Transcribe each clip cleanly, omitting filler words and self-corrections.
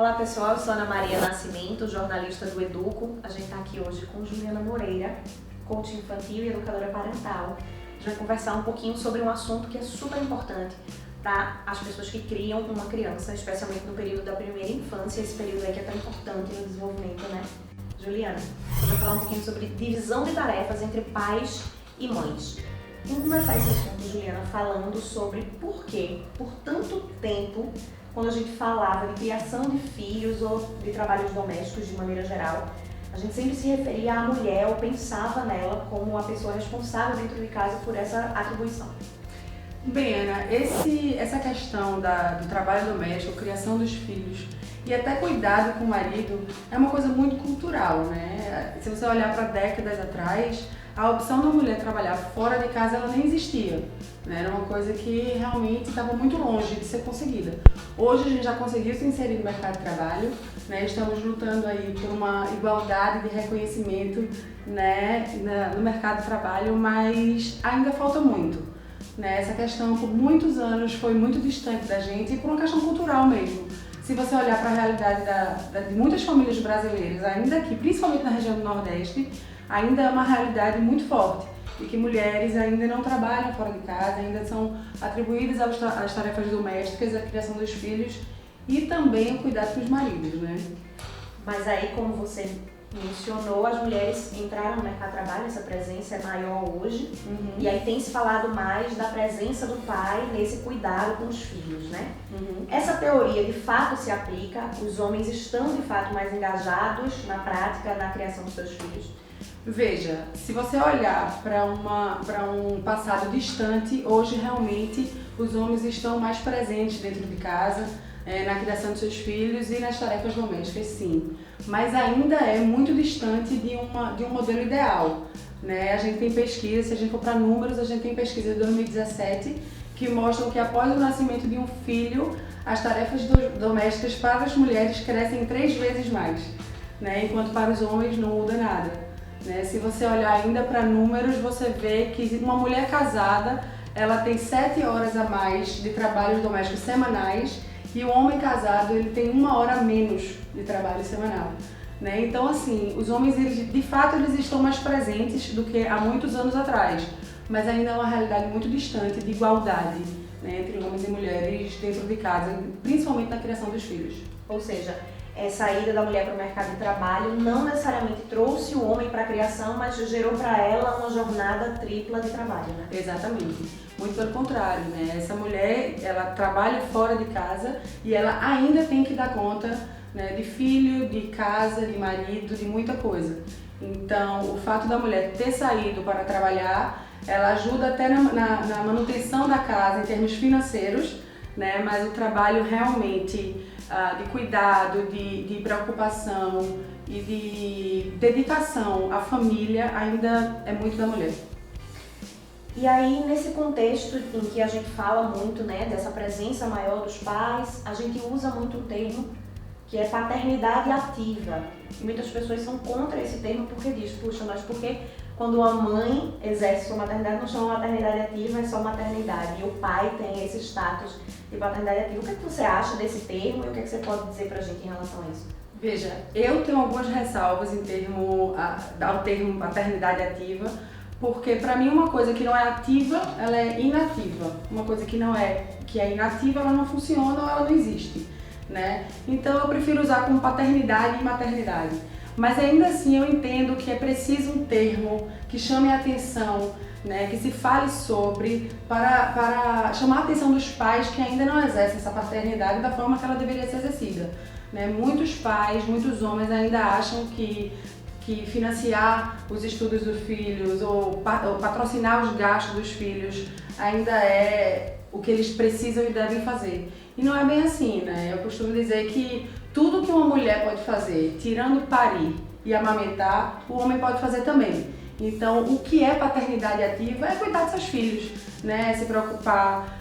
Olá pessoal, eu sou Ana Maria Nascimento, jornalista do Educo. A gente está aqui hoje com Juliana Moreira, coach infantil e educadora parental. A gente vai conversar um pouquinho sobre um assunto que é super importante para as pessoas que criam uma criança, especialmente no período da primeira infância, esse período aí que é tão importante no desenvolvimento, né? Juliana, a gente vai falar um pouquinho sobre divisão de tarefas entre pais e mães. Vamos começar esse assunto, Juliana, falando sobre por que, por tanto tempo, quando a gente falava de criação de filhos ou de trabalhos domésticos de maneira geral, a gente sempre se referia à mulher ou pensava nela como a pessoa responsável dentro de casa por essa atribuição. Bem, Ana, essa questão do trabalho doméstico, criação dos filhos e até cuidado com o marido é uma coisa muito cultural, né? Se você olhar para décadas atrás, a opção da mulher trabalhar fora de casa ela nem existia, né? Era uma coisa que realmente estava muito longe de ser conseguida. Hoje a gente já conseguiu se inserir no mercado de trabalho, né? Estamos lutando aí por uma igualdade de reconhecimento, né, no mercado de trabalho, mas ainda falta muito. Né? Essa questão por muitos anos foi muito distante da gente e por uma questão cultural mesmo. Se você olhar para a realidade de muitas famílias brasileiras, ainda aqui, principalmente na região do Nordeste, ainda é uma realidade muito forte e que mulheres ainda não trabalham fora de casa, ainda são atribuídas às tarefas domésticas, a criação dos filhos e também o cuidado com os maridos, né? Mas aí, como você mencionou, as mulheres entraram no mercado de trabalho, essa presença é maior hoje, e aí tem se falado mais da presença do pai nesse cuidado com os filhos, né? Essa teoria de fato se aplica, os homens estão de fato mais engajados na prática, na criação dos seus filhos? Veja, se você olhar para um passado distante, hoje realmente os homens estão mais presentes dentro de casa, na criação de seus filhos e nas tarefas domésticas, sim. Mas ainda é muito distante de um modelo ideal, né? A gente tem pesquisa, se a gente for para números, a gente tem pesquisa de 2017 que mostram que após o nascimento de um filho, as tarefas domésticas para as mulheres crescem 3 vezes mais, né? Enquanto para os homens não muda nada, né? Se você olhar ainda para números, você vê que uma mulher casada ela tem 7 horas a mais de trabalhos domésticos semanais e o homem casado ele tem 1 hora a menos de trabalho semanal, né? Então assim, os homens de fato eles estão mais presentes do que há muitos anos atrás, mas ainda é uma realidade muito distante de igualdade, né, entre homens e mulheres dentro de casa, principalmente na criação dos filhos. Ou seja, essa ida da mulher para o mercado de trabalho não necessariamente trouxe o homem para a criação, mas gerou para ela uma jornada tripla de trabalho, né? Exatamente. Muito pelo contrário, né? Essa mulher, ela trabalha fora de casa e ela ainda tem que dar conta, né, de filho, de casa, de marido, de muita coisa. Então, o fato da mulher ter saído para trabalhar, ela ajuda até na manutenção da casa em termos financeiros, né? Mas o trabalho realmente de cuidado, de preocupação e de dedicação à família ainda é muito da mulher. E aí, nesse contexto em que a gente fala muito, né, dessa presença maior dos pais, a gente usa muito um termo que é paternidade ativa. E muitas pessoas são contra esse termo porque diz, puxa, mas por que quando a mãe exerce sua maternidade não chama maternidade ativa, é só maternidade? E o pai tem esse status de paternidade ativa. O que é que você acha desse termo e o que é que você pode dizer pra gente em relação a isso? Veja, eu tenho algumas ressalvas ao termo paternidade ativa, porque para mim uma coisa que não é ativa, ela é inativa. Uma coisa que é inativa, ela não funciona ou ela não existe, né? Então eu prefiro usar como paternidade e maternidade. Mas ainda assim eu entendo que é preciso um termo que chame a atenção, né, que se fale sobre, para chamar a atenção dos pais que ainda não exercem essa paternidade da forma que ela deveria ser exercida, né? Muitos pais, muitos homens ainda acham que financiar os estudos dos filhos ou patrocinar os gastos dos filhos ainda é o que eles precisam e devem fazer. E não é bem assim, né? Eu costumo dizer que tudo que uma mulher pode fazer, tirando parir e amamentar, o homem pode fazer também. Então, o que é paternidade ativa é cuidar dos seus filhos, né? Se preocupar,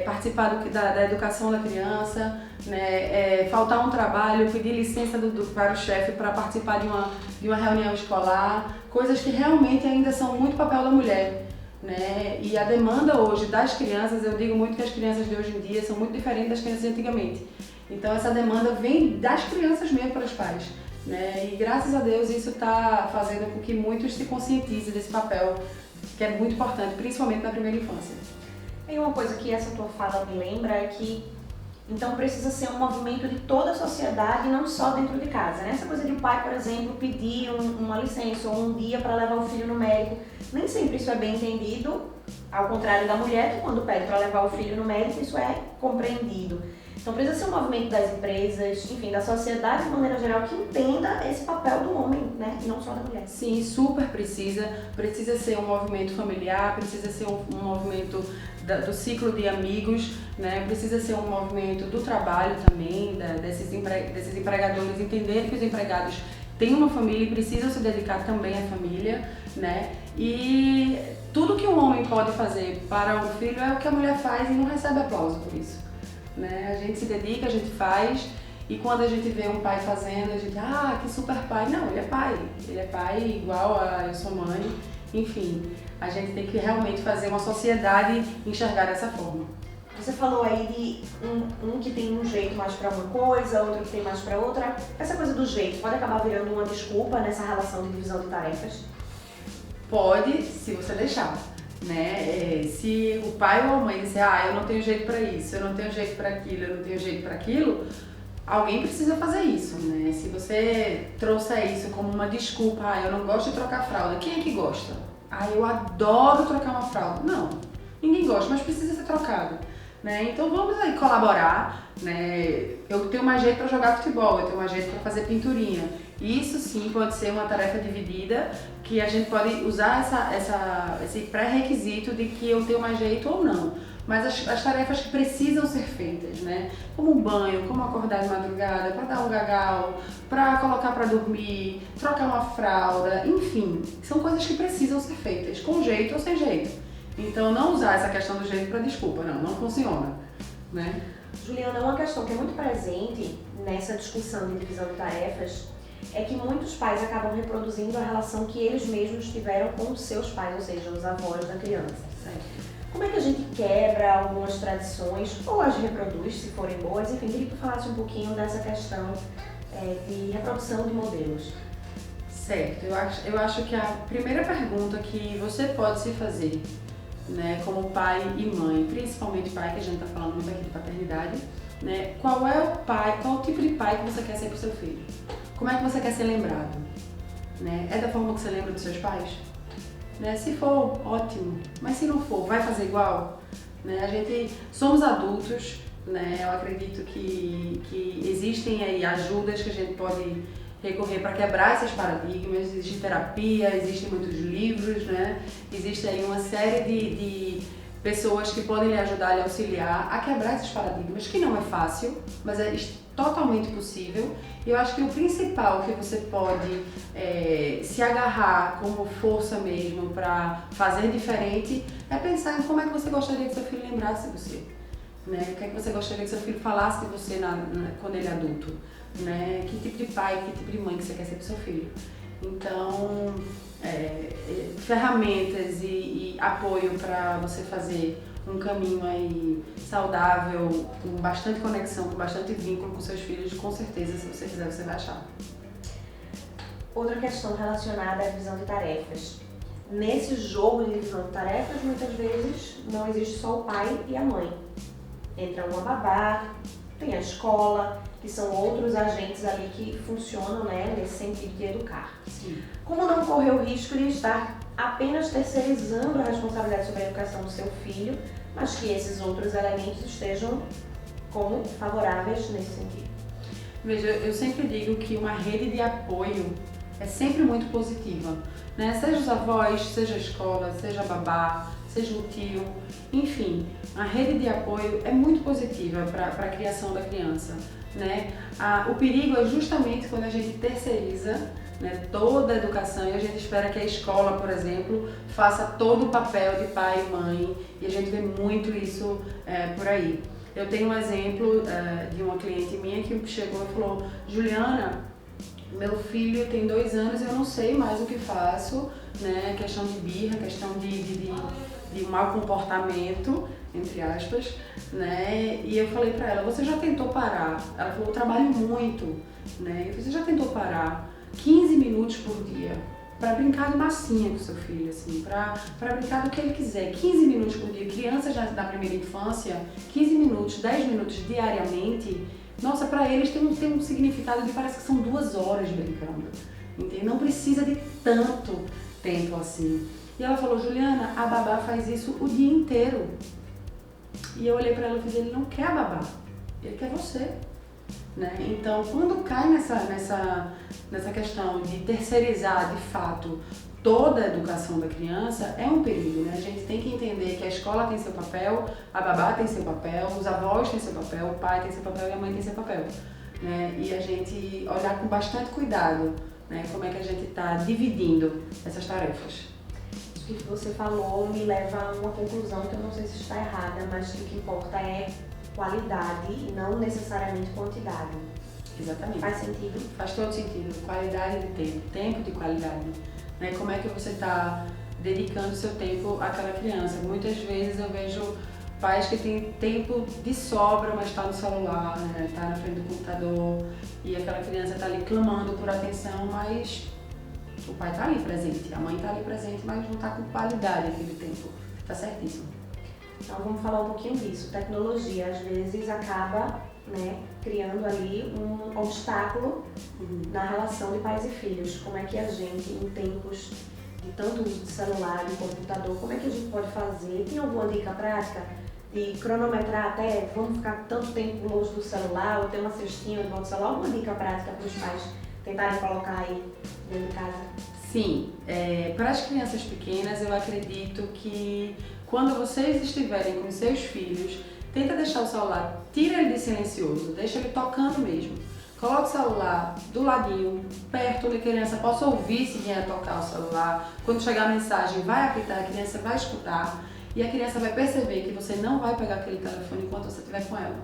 participar da educação da criança, né? Faltar um trabalho, pedir licença para o chefe para participar de uma reunião escolar, coisas que realmente ainda são muito papel da mulher, né? E a demanda hoje das crianças, eu digo muito que as crianças de hoje em dia são muito diferentes das crianças de antigamente. Então essa demanda vem das crianças mesmo para os pais, né? E graças a Deus isso está fazendo com que muitos se conscientizem desse papel, que é muito importante, principalmente na primeira infância. E uma coisa que essa tua fala me lembra é que então precisa ser um movimento de toda a sociedade, não só dentro de casa, né? Essa coisa de o pai, por exemplo, pedir uma licença ou um dia para levar o filho no médico, nem sempre isso é bem entendido, ao contrário da mulher, que quando pede para levar o filho no médico, isso é compreendido. Então precisa ser um movimento das empresas, enfim, da sociedade de maneira geral, que entenda esse papel do homem, né? E não só da mulher. Sim, super precisa. Precisa ser um movimento familiar, precisa ser um movimento do ciclo de amigos, né? Precisa ser um movimento do trabalho também, desses empregadores entenderem que os empregados têm uma família e precisam se dedicar também à família, né? E tudo que um homem pode fazer para um filho é o que a mulher faz e não recebe aplauso por isso, né? A gente se dedica, a gente faz, e quando a gente vê um pai fazendo, a gente, que super pai. Não, ele é pai igual a eu sou mãe, enfim, a gente tem que realmente fazer uma sociedade enxergar dessa forma. Você falou aí de um que tem um jeito mais para uma coisa, outro que tem mais para outra. Essa coisa do jeito pode acabar virando uma desculpa nessa relação de divisão de tarefas? Pode, se você deixar, né? Se o pai ou a mãe disser, eu não tenho jeito para isso, eu não tenho jeito para aquilo, eu não tenho jeito para aquilo, alguém precisa fazer isso, né? Se você trouxer isso como uma desculpa, eu não gosto de trocar fralda, quem é que gosta? Eu adoro trocar uma fralda. Não, ninguém gosta, mas precisa ser trocado, né? Então vamos aí colaborar, né? Eu tenho mais jeito para jogar futebol, eu tenho mais jeito para fazer pinturinha. Isso sim pode ser uma tarefa dividida, que a gente pode usar esse pré-requisito de que eu tenho mais jeito ou não. Mas as tarefas que precisam ser feitas, né? Como um banho, como acordar de madrugada, para dar um gagal, para colocar para dormir, trocar uma fralda, enfim, são coisas que precisam ser feitas, com jeito ou sem jeito. Então não usar essa questão do jeito para desculpa, não funciona, né? Juliana, uma questão que é muito presente nessa discussão de divisão de tarefas é que muitos pais acabam reproduzindo a relação que eles mesmos tiveram com os seus pais, ou seja, os avós da criança. Certo. Como é que a gente quebra algumas tradições ou as reproduz, se forem boas? Enfim, queria que tu falasse um pouquinho dessa questão de reprodução de modelos. Certo, eu acho que a primeira pergunta que você pode se fazer, né, como pai e mãe, principalmente pai, que a gente está falando muito aqui de paternidade, né, qual é o tipo de pai que você quer ser para o seu filho? Como é que você quer ser lembrado? Né? É da forma que você lembra dos seus pais? Né? Se for, ótimo, mas se não for, vai fazer igual? Né? Somos adultos, né? Eu acredito que existem aí ajudas que a gente pode recorrer para quebrar esses paradigmas. Existe terapia, existem muitos livros, né? Existe aí uma série de pessoas que podem lhe ajudar, lhe auxiliar a quebrar esses paradigmas, que não é fácil, mas é totalmente possível. E eu acho que o principal que você pode se agarrar como força mesmo para fazer diferente é pensar em como é que você gostaria que seu filho lembrasse de você, né? O que é que você gostaria que seu filho falasse de você quando ele é adulto, né? Que tipo de pai, que tipo de mãe que você quer ser para seu filho. Então, ferramentas e apoio para você fazer um caminho aí saudável, com bastante conexão, com bastante vínculo com seus filhos, com certeza, se você quiser, você vai achar. Outra questão relacionada à divisão de tarefas. Nesse jogo de divisão de tarefas, muitas vezes não existe só o pai e a mãe. Entra uma babá, tem a escola, que são outros agentes ali que funcionam, né, nesse sentido de educar. Sim. Como não correr o risco de estar apenas terceirizando a responsabilidade sobre a educação do seu filho, mas que esses outros elementos estejam como favoráveis nesse sentido? Veja, eu sempre digo que uma rede de apoio é sempre muito positiva, né? Seja os avós, seja a escola, seja a babá, seja o tio, enfim, a rede de apoio é muito positiva para a criação da criança, né? O perigo é justamente quando a gente terceiriza, né, toda a educação e a gente espera que a escola, por exemplo, faça todo o papel de pai e mãe, e a gente vê muito isso por aí. Eu tenho um exemplo de uma cliente minha que chegou e falou: Juliana, meu filho tem 2 anos e eu não sei mais o que faço, né? Questão de birra, questão de de um mau comportamento, entre aspas, né? E eu falei pra ela, você já tentou parar? Ela falou, eu trabalho muito, né? Você já tentou parar 15 minutos por dia para brincar de massinha com seu filho, assim, para brincar do que ele quiser, 15 minutos por dia, crianças já da primeira infância, 15 minutos, 10 minutos diariamente, nossa, para eles tem um significado de parece que são 2 horas brincando, entende? Não precisa de tanto tempo assim. E ela falou, Juliana, a babá faz isso o dia inteiro. E eu olhei para ela e falei, ele não quer a babá, ele quer você. Né? Então, quando cai nessa questão de terceirizar de fato toda a educação da criança, é um perigo, né? A gente tem que entender que a escola tem seu papel, a babá tem seu papel, os avós têm seu papel, o pai tem seu papel e a mãe tem seu papel, né? E a gente olhar com bastante cuidado, né? Como é que a gente está dividindo essas tarefas. O que você falou me leva a uma conclusão que eu não sei se está errada, mas o que importa é qualidade e não necessariamente quantidade. Exatamente. Faz sentido? Faz todo sentido. Qualidade de tempo, tempo de qualidade. Né? Como é que você está dedicando seu tempo àquela criança? Muitas vezes eu vejo pais que têm tempo de sobra, mas está no celular, né? Está na frente do computador e aquela criança está ali clamando por atenção, mas o pai está ali presente, a mãe está ali presente, mas não está com qualidade aquele tempo. Está certíssimo. Então vamos falar um pouquinho disso. Tecnologia às vezes acaba, né, criando ali um obstáculo na relação de pais e filhos. Como é que a gente, em tempos de tanto uso de celular, de computador, como é que a gente pode fazer? Tem alguma dica prática de cronometrar até, vamos ficar tanto tempo longe do celular, ou ter uma cestinha de volta do celular? Alguma dica prática para os pais tentarem colocar aí dentro de casa? Sim, para as crianças pequenas eu acredito que quando vocês estiverem com seus filhos, tenta deixar o celular, tira ele de silencioso, deixa ele tocando mesmo. Coloca o celular do ladinho, perto onde a criança possa ouvir se vier tocar o celular. Quando chegar a mensagem, vai apitar, a criança vai escutar e a criança vai perceber que você não vai pegar aquele telefone enquanto você estiver com ela.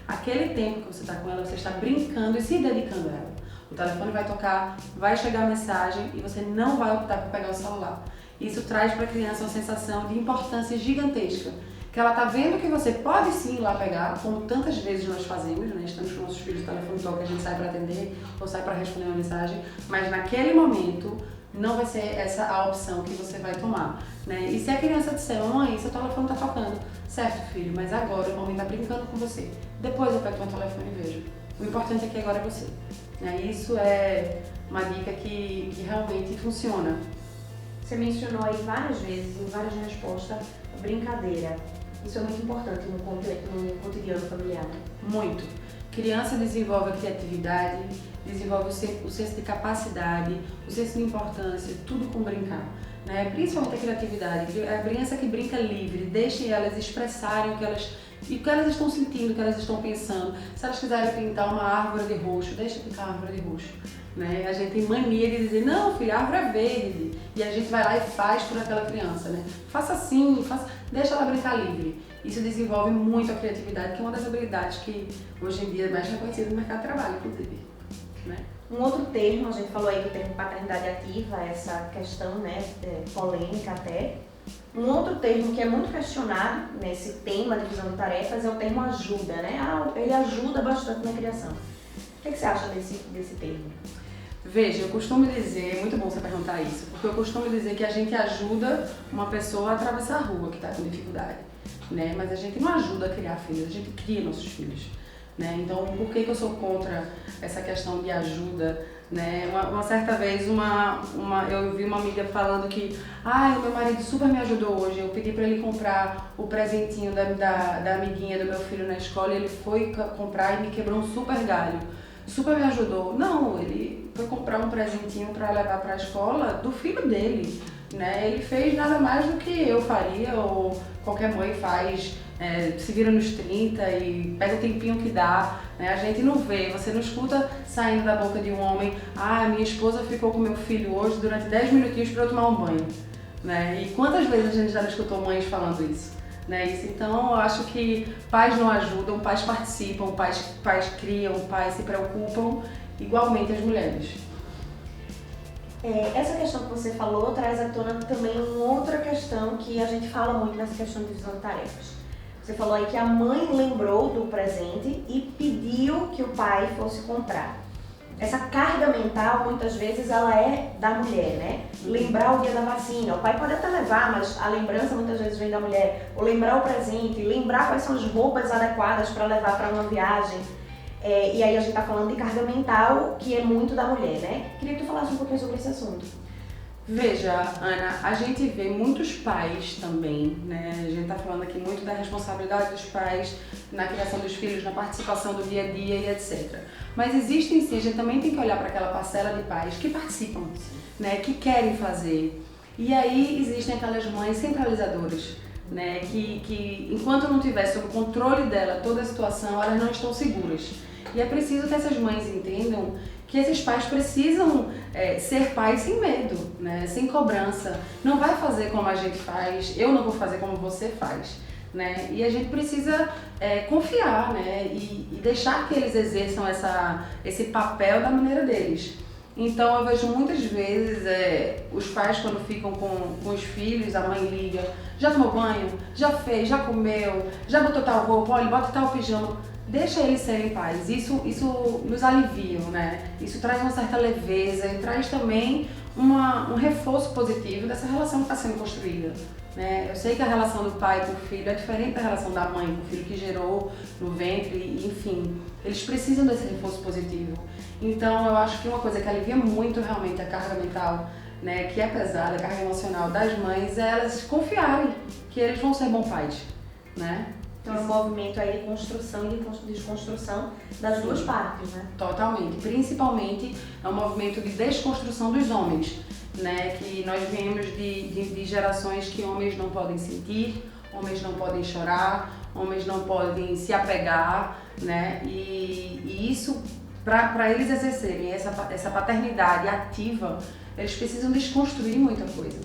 Aquele tempo que você está com ela, você está brincando e se dedicando a ela. O telefone vai tocar, vai chegar a mensagem e você não vai optar por pegar o celular. Isso traz para a criança uma sensação de importância gigantesca, que ela está vendo que você pode sim ir lá pegar, como tantas vezes nós fazemos, né? Estamos com nossos filhos, o telefone toca, a gente sai para atender ou sai para responder uma mensagem, mas naquele momento não vai ser essa a opção que você vai tomar, né? E se a criança disser, mãe, seu telefone está tocando, certo filho, mas agora o mamãe está brincando com você, depois eu pego o telefone e vejo. O importante é que agora é você. Isso é uma dica que realmente funciona. Você mencionou aí várias vezes, em várias respostas, brincadeira. Isso é muito importante no cotidiano familiar. Muito. Criança desenvolve a criatividade, desenvolve o senso de capacidade, o senso de importância, tudo com brincar. Né? Principalmente a criatividade. A criança que brinca livre, deixe elas expressarem o que elas estão sentindo, o que elas estão pensando. Se elas quiserem pintar uma árvore de roxo, deixa pintar uma árvore de roxo. Né? A gente tem mania de dizer, não filho, a árvore é verde. E a gente vai lá e faz por aquela criança. Né? Faça assim, deixa ela brincar livre. Isso desenvolve muito a criatividade, que é uma das habilidades que hoje em dia é mais reconhecida no mercado de trabalho, inclusive. Né? Um outro termo, a gente falou aí do termo paternidade ativa, essa questão, né, polêmica até. Um outro termo que é muito questionado nesse tema de divisão de tarefas é o termo ajuda, né? Ele ajuda bastante na criação. O que você acha desse termo? Veja, eu costumo dizer, é muito bom você perguntar isso, porque eu costumo dizer que a gente ajuda uma pessoa a atravessar a rua que está com dificuldade, né? Mas a gente não ajuda a criar filhos, a gente cria nossos filhos. Né? Então, por que eu sou contra essa questão de ajuda? Né? Uma certa vez eu vi uma amiga falando que o meu marido super me ajudou hoje, eu pedi para ele comprar o presentinho da amiguinha do meu filho na escola e ele foi comprar e me quebrou um super galho. Super me ajudou. Não, ele foi comprar um presentinho para levar para a escola do filho dele. Né? Ele fez nada mais do que eu faria ou qualquer mãe faz. Se vira nos 30 e pega o tempinho que dá, né? A gente não vê, você não escuta saindo da boca de um homem, minha esposa ficou com meu filho hoje durante 10 minutinhos para eu tomar um banho, né? E quantas vezes a gente já não escutou mães falando isso, né? Então eu acho que pais não ajudam, pais participam, pais criam, pais se preocupam, igualmente as mulheres. Essa questão que você falou traz à tona também uma outra questão que a gente fala muito nessa questão de divisão de tarefas. Você falou aí que a mãe lembrou do presente e pediu que o pai fosse comprar. Essa carga mental, muitas vezes, ela é da mulher, né? Lembrar o dia da vacina. O pai pode até levar, mas a lembrança muitas vezes vem da mulher. Ou lembrar o presente, lembrar quais são as roupas adequadas para levar para uma viagem. E aí a gente tá falando de carga mental, que é muito da mulher, né? Queria que tu falasse um pouquinho sobre esse assunto. Veja, Ana, a gente vê muitos pais também, né? A gente tá falando aqui muito da responsabilidade dos pais na criação dos filhos, na participação do dia a dia e etc. Mas existem sim, a gente também tem que olhar para aquela parcela de pais que participam, né? Que querem fazer. E aí existem aquelas mães centralizadoras, né? Que enquanto não tiver sob o controle dela toda a situação, elas não estão seguras. E é preciso que essas mães entendam que esses pais precisam ser pais sem medo, né? Sem cobrança. Não vai fazer como a gente faz, eu não vou fazer como você faz. Né? E a gente precisa confiar, né? E deixar que eles exerçam esse papel da maneira deles. Então eu vejo muitas vezes os pais quando ficam com os filhos, a mãe liga, já tomou banho, já fez, já comeu, já botou tal roupa, olha, bota tal pijama. Deixa eles serem pais, isso nos alivia, né? Isso traz uma certa leveza e traz também um reforço positivo dessa relação que está sendo construída. Né? Eu sei que a relação do pai com o filho é diferente da relação da mãe com o filho que gerou no ventre, enfim, eles precisam desse reforço positivo. Então eu acho que uma coisa que alivia muito realmente a carga mental, né, que é pesada, a carga emocional das mães, é elas confiarem que eles vão ser bons pais, né? Então é um movimento aí de construção e de desconstrução das duas partes, né? Totalmente. Principalmente é um movimento de desconstrução dos homens, né? Que nós viemos de gerações que homens não podem sentir, homens não podem chorar, homens não podem se apegar, né? E isso, para eles exercerem essa paternidade ativa, eles precisam desconstruir muita coisa.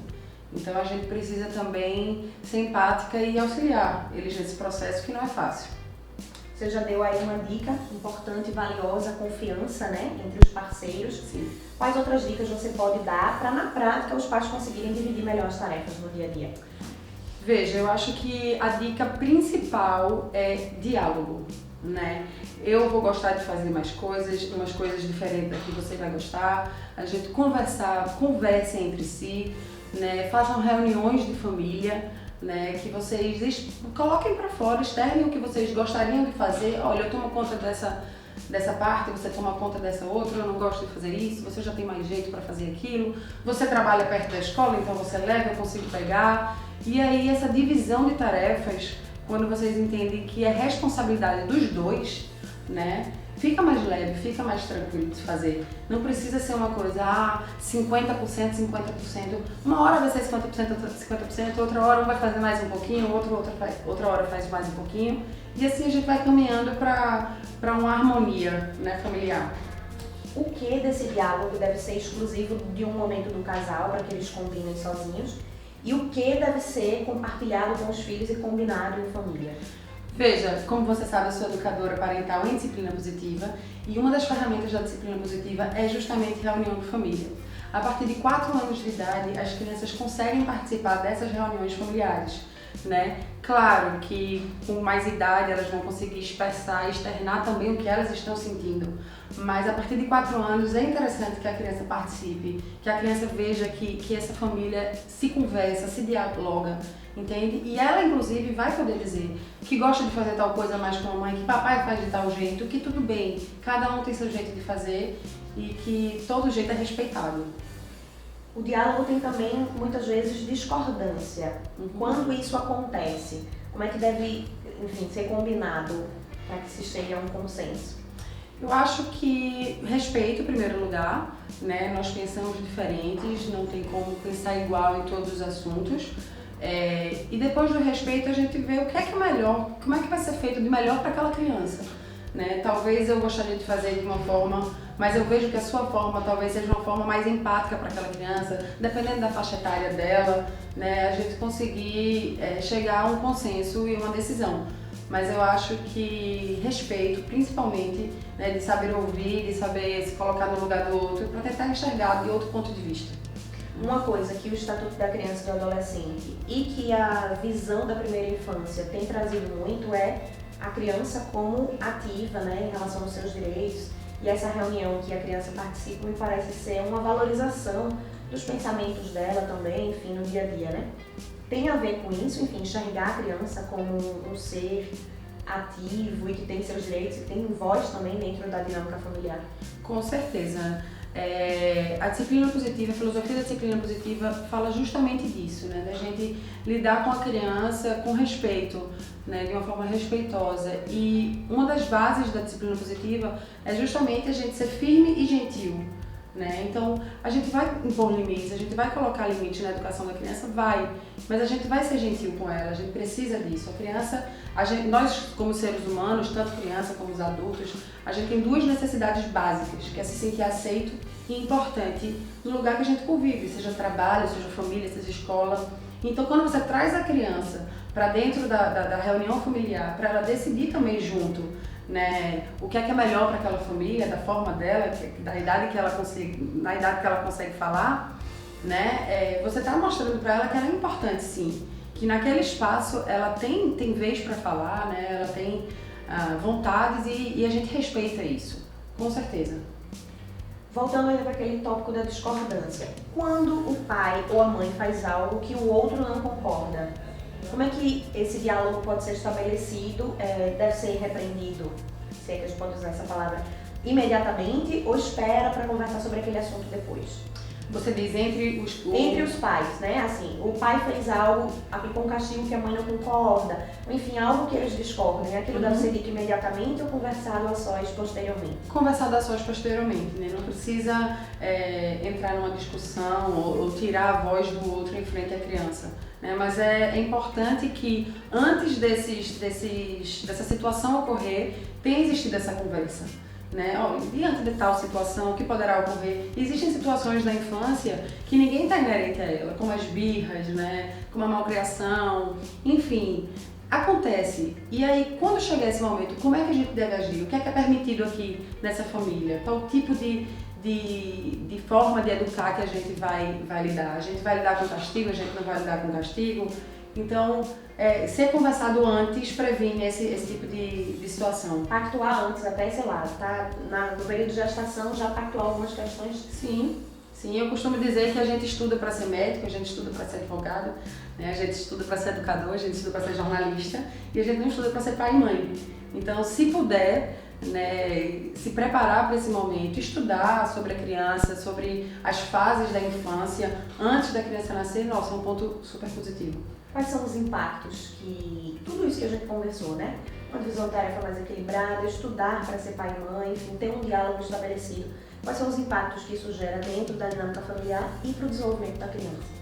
Então a gente precisa também ser empática e auxiliar eles nesse processo que não é fácil. Você já deu aí uma dica importante e valiosa, confiança, né, entre os parceiros. Sim. Quais outras dicas você pode dar para, na prática, os pais conseguirem dividir melhor as tarefas no dia a dia? Veja, eu acho que a dica principal é diálogo, né? Eu vou gostar de fazer mais coisas, umas coisas diferentes daqui você vai gostar. A gente converse entre si, né? Façam reuniões de família, né? Que vocês coloquem para fora, externem o que vocês gostariam de fazer. Olha, eu tomo conta dessa parte, você toma conta dessa outra, eu não gosto de fazer isso, você já tem mais jeito para fazer aquilo, você trabalha perto da escola, então você leva, eu consigo pegar. E aí essa divisão de tarefas, quando vocês entendem que é responsabilidade dos dois, né? Fica mais leve, fica mais tranquilo de fazer. Não precisa ser uma coisa, 50%, 50%. Uma hora vai ser 50%, 50%, outra hora um vai fazer mais um pouquinho, outra hora faz mais um pouquinho. E assim a gente vai caminhando para uma harmonia, né, familiar. O que desse diálogo deve ser exclusivo de um momento do casal, para que eles combinem sozinhos? E o que deve ser compartilhado com os filhos e combinado em família? Veja, como você sabe, eu sou educadora parental em disciplina positiva e uma das ferramentas da disciplina positiva é justamente reunião de família. A partir de 4 anos de idade, as crianças conseguem participar dessas reuniões familiares, né? Claro que com mais idade elas vão conseguir expressar e externar também o que elas estão sentindo, mas a partir de 4 anos é interessante que a criança participe, que a criança veja que essa família se conversa, se dialoga, entende? E ela, inclusive, vai poder dizer que gosta de fazer tal coisa mais com a mãe, que papai faz de tal jeito, que tudo bem, cada um tem seu jeito de fazer e que todo jeito é respeitado. O diálogo tem também, muitas vezes, discordância. Quando isso acontece, como é que deve, enfim, ser combinado para que se chegue a um consenso? Eu acho que respeito, em primeiro lugar, né? Nós pensamos diferentes, não tem como pensar igual em todos os assuntos. E depois do respeito a gente vê o que é melhor, como é que vai ser feito de melhor para aquela criança, né? Talvez eu gostaria de fazer de uma forma, mas eu vejo que a sua forma talvez seja uma forma mais empática para aquela criança, dependendo da faixa etária dela, né? A gente conseguir chegar a um consenso e uma decisão. mas eu acho que respeito, principalmente, né, de saber ouvir, de saber se colocar no lugar do outro, para tentar enxergar de outro ponto de vista. Uma coisa que o Estatuto da Criança e do Adolescente e que a visão da primeira infância tem trazido muito é a criança como ativa, né, em relação aos seus direitos. E essa reunião que a criança participa me parece ser uma valorização dos pensamentos dela também, enfim, no dia a dia, né? Tem a ver com isso, enfim, enxergar a criança como um ser ativo e que tem seus direitos e que tem voz também dentro da dinâmica familiar. Com certeza. A disciplina positiva, a filosofia da disciplina positiva fala justamente disso, né? Da gente lidar com a criança com respeito, né? De uma forma respeitosa. E uma das bases da disciplina positiva é justamente a gente ser firme e gentil, né? Então, a gente vai impor limites, a gente vai colocar limites na educação da criança, vai, mas a gente vai ser gentil com ela, a gente precisa disso. A criança, nós como seres humanos, tanto criança como os adultos, a gente tem duas necessidades básicas, que é se sentir aceito e importante no lugar que a gente convive, seja trabalho, seja família, seja escola. Então, quando você traz a criança para dentro da reunião familiar, para ela decidir também junto, né, o que é melhor para aquela família, da forma dela, da idade que ela consegue falar, né, você está mostrando para ela que ela é importante, sim, que naquele espaço ela tem vez para falar, né, ela tem vontades e a gente respeita isso, com certeza. Voltando ainda para aquele tópico da discordância, quando o pai ou a mãe faz algo que o outro não concorda, como é que esse diálogo pode ser estabelecido? Deve ser repreendido, se é que a gente pode usar essa palavra, imediatamente ou espera para conversar sobre aquele assunto depois? Você diz entre os pais, né? Assim, o pai fez algo, aplicou um castigo que a mãe não concorda, enfim, algo que eles discordam, aquilo deve ser dito imediatamente ou conversado a sós posteriormente? Conversado a sós posteriormente, né? Não precisa entrar numa discussão ou tirar a voz do outro em frente à criança, né? Mas é importante que antes dessa situação ocorrer, tenha existido essa conversa. Né? Diante de tal situação, o que poderá ocorrer? Existem situações na infância que ninguém está inerente a ela, como as birras, né? Como a malcriação, enfim, acontece. E aí, quando chegar esse momento, como é que a gente deve agir? O que é permitido aqui nessa família? Qual tipo de forma de educar que a gente vai lidar? A gente vai lidar com castigo, a gente não vai lidar com castigo? Então, ser conversado antes previne esse tipo de situação. Pactuar antes, até, sei lá, tá no período de gestação já pactuar algumas questões? Sim, eu costumo dizer que a gente estuda para ser médico, a gente estuda para ser advogado, né? A gente estuda para ser educador, a gente estuda para ser jornalista e a gente não estuda para ser pai e mãe. Então, se puder, né, se preparar para esse momento, estudar sobre a criança, sobre as fases da infância antes da criança nascer, nossa, é um ponto super positivo. Quais são os impactos que tudo isso que a gente conversou, né? Uma divisão tarefa mais equilibrada, estudar para ser pai e mãe, enfim, ter um diálogo estabelecido. Quais são os impactos que isso gera dentro da dinâmica familiar e para o desenvolvimento da criança?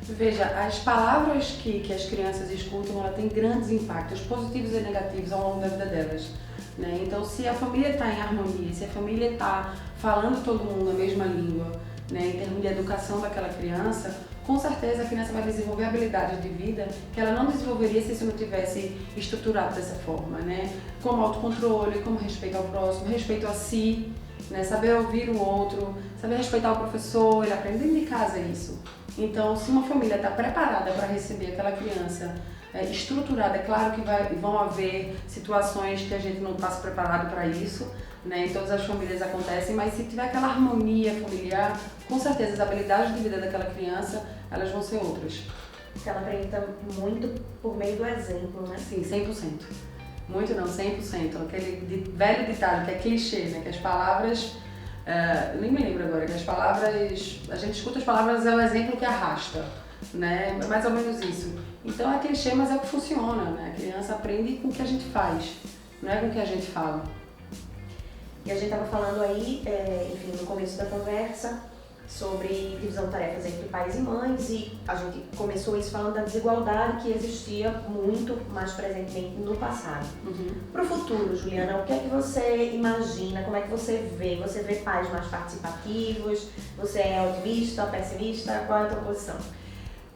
Veja, as palavras que as crianças escutam, ela tem grandes impactos, positivos e negativos ao longo da vida delas, né? Então, se a família está em harmonia, se a família está falando todo mundo a mesma língua, né, em termos de educação daquela criança, com certeza a criança vai desenvolver habilidades de vida que ela não desenvolveria se isso não tivesse estruturado dessa forma, né? Como autocontrole, como respeito ao próximo, respeito a si, né? Saber ouvir o outro, saber respeitar o professor, ele aprende dentro de casa isso. Então, se uma família está preparada para receber aquela criança estruturada, é claro que vão haver situações que a gente não está preparado para isso, né? Em todas as famílias acontecem, mas se tiver aquela harmonia familiar, com certeza as habilidades de vida daquela criança, elas vão ser outras. Ela aprende muito por meio do exemplo, né? Sim, 100%. Muito não, 100%. Aquele velho ditado que é clichê, né? Que as palavras, nem me lembro agora, que as palavras, a gente escuta as palavras, é o exemplo que arrasta, né? É mais ou menos isso. Então é clichê, mas é o que funciona, né? A criança aprende com o que a gente faz, não é com o que a gente fala. E a gente estava falando aí, enfim, no começo da conversa, sobre divisão de tarefas entre pais e mães, e a gente começou isso falando da desigualdade que existia muito mais presentemente no passado. Para o futuro, Juliana, o que é que você imagina, como é que você vê? Você vê pais mais participativos? Você é otimista, pessimista? Qual é a tua posição?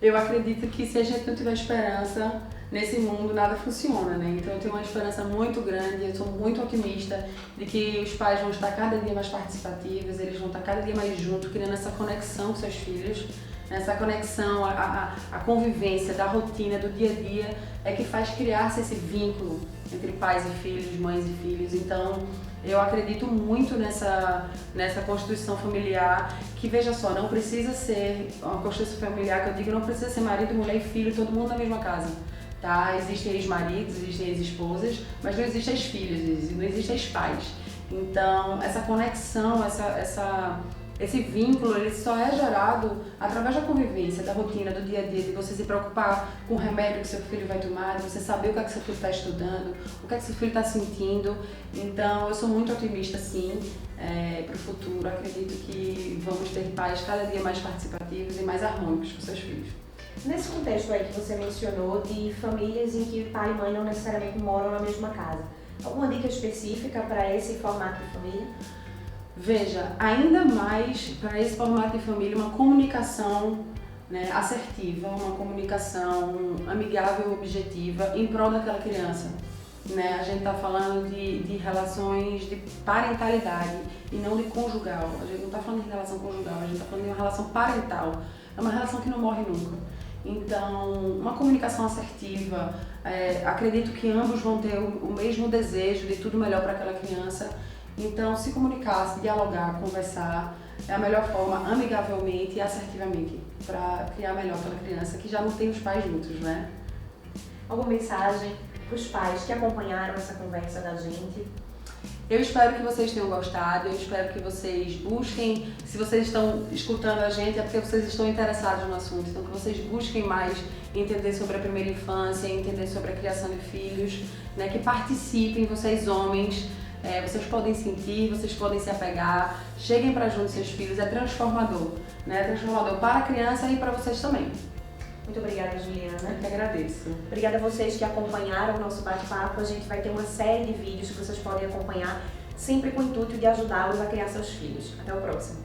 Eu acredito que se a gente não tiver esperança, nesse mundo nada funciona, né? Então eu tenho uma esperança muito grande, eu sou muito otimista de que os pais vão estar cada dia mais participativos, eles vão estar cada dia mais juntos, criando essa conexão com seus filhos. Essa conexão, a convivência da rotina, do dia a dia, é que faz criar-se esse vínculo entre pais e filhos, mães e filhos. Então, eu acredito muito nessa constituição familiar, que, veja só, não precisa ser uma constituição familiar, que eu digo, não precisa ser marido, mulher e filho, todo mundo na mesma casa. Tá? Existem ex-maridos, existem ex-esposas, mas não existem ex-filhos, não existem ex-pais. Então, essa conexão, esse vínculo, ele só é gerado através da convivência, da rotina, do dia a dia, de você se preocupar com o remédio que seu filho vai tomar, de você saber o que é que seu filho está estudando, o que é que seu filho está sentindo. Então, eu sou muito otimista, sim, para o futuro. Acredito que vamos ter pais cada dia mais participativos e mais harmônicos com seus filhos. Nesse contexto aí que você mencionou de famílias em que pai e mãe não necessariamente moram na mesma casa, alguma dica específica para esse formato de família? Veja, ainda mais para esse formato de família, uma comunicação, né, assertiva, uma comunicação amigável e objetiva em prol daquela criança. Né? A gente está falando de relações de parentalidade e não de conjugal. A gente não está falando de relação conjugal, a gente está falando de uma relação parental. É uma relação que não morre nunca. Então, uma comunicação assertiva, acredito que ambos vão ter o mesmo desejo de tudo melhor para aquela criança. Então, se comunicar, se dialogar, conversar é a melhor forma, amigavelmente e assertivamente, para criar melhor aquela criança que já não tem os pais juntos, né? Alguma mensagem para os pais que acompanharam essa conversa da gente? Eu espero que vocês tenham gostado, eu espero que vocês busquem, se vocês estão escutando a gente é porque vocês estão interessados no assunto, então que vocês busquem mais entender sobre a primeira infância, entender sobre a criação de filhos, né? Que participem, vocês homens. Vocês podem sentir, vocês podem se apegar, cheguem para junto dos seus filhos, é transformador, né? É transformador para a criança e para vocês também. Muito obrigada, Juliana. Eu que agradeço. Obrigada a vocês que acompanharam o nosso bate-papo. A gente vai ter uma série de vídeos que vocês podem acompanhar, sempre com o intuito de ajudá-los a criar seus filhos. Até o próximo.